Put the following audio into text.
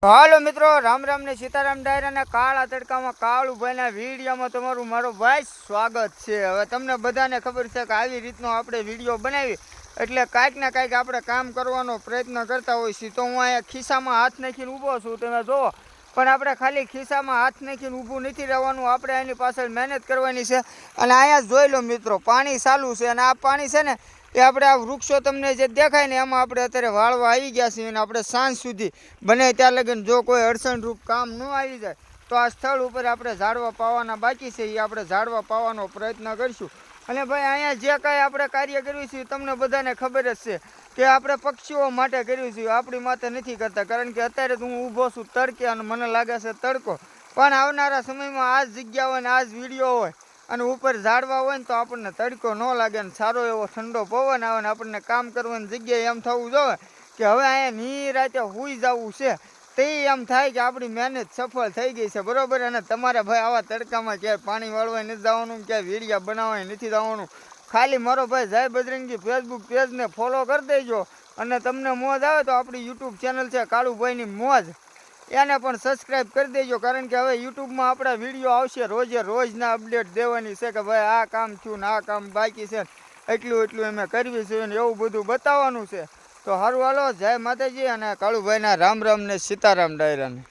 હાલો મિત્રો, રામ રામ ને સીતારામ ડાયરા ને કાળા તડકામાં કાળુભાઈના વિડીયોમાં તમારું મારો ભાઈ સ્વાગત છે। હવે તમને બધાને ખબર છે કે આવી રીતનો આપણે વિડીયો બનાવી એટલે કાંઈક ને કાંઈક આપણે કામ કરવાનો પ્રયત્ન કરતા હોય છીએ। તો હું અહીંયા ખિસ્સામાં હાથ નાખીને ઊભો છું, તમે જુઓ, પણ આપણે ખાલી ખિસ્સામાં હાથ નાખીને ઊભું નથી રહેવાનું, આપણે એની પાછળ મહેનત કરવાની છે। અને અહીંયા જોઈ લો મિત્રો, પાણી ચાલુ છે અને આ પાણી છે ને એ આપણે આ વૃક્ષો તમને જે દેખાય ને એમાં આપણે અત્યારે વાળવા આવી ગયા છીએ। અને આપણે સાંજ સુધી બને ત્યાં લગીને જો કોઈ અડચણરૂપ કામ ન આવી જાય તો આ સ્થળ ઉપર આપણે ઝાડવા પાવાના બાકી છે, એ આપણે ઝાડવા પાવાનો પ્રયત્ન કરીશું। અને ભાઈ અહીંયા જે કાંઈ આપણે કાર્ય કર્યું છે તમને બધાને ખબર જ છે કે આપણે પક્ષીઓ માટે કર્યું છે, આપણી માટે નથી કરતા। કારણ કે અત્યારે તો હું ઊભો છું તડકે અને મને લાગે છે તડકો, પણ આવનારા સમયમાં આ જ જગ્યા હોય ને આ જ વિડીયો હોય અને ઉપર ઝાડવા હોય ને તો આપણને તડકો ન લાગે ને સારો એવો ઠંડો પવન આવે ને આપણને કામ કરવાની જગ્યાએ એમ થવું જોઈએ કે હવે અહીંયા નિરાતે સૂઈ જવું છે, તે એમ થાય કે આપણી મહેનત સફળ થઈ ગઈ છે, બરોબર। અને તમારે ભાઈ આવા તડકામાં ક્યાંય પાણી વાળવા નથી જવાનું, ક્યાંય વીડિયા બનાવવા નથી જવાનું, ખાલી મારો ભાઈ જય બજરંગી ફેસબુક પેજને ફોલો કરી દેજો। અને તમને મોજ આવે તો આપણી યુટ્યુબ ચેનલ છે કાળુભાઈની મોજ, એને પણ સબસ્ક્રાઈબ કરી દેજો। કારણ કે હવે યુટ્યુબમાં આપણા વિડીયો આવશે, રોજે રોજના અપડેટ દેવાની છે કે ભાઈ આ કામ થયું ને આ કામ બાકી છે, એટલું અમે કરવી છે ને એવું બધું બતાવવાનું છે। તો સારું, હાલો, જય માતાજી અને કાળુભાઈના રામ રામ ને સીતારામ ડાયરાને।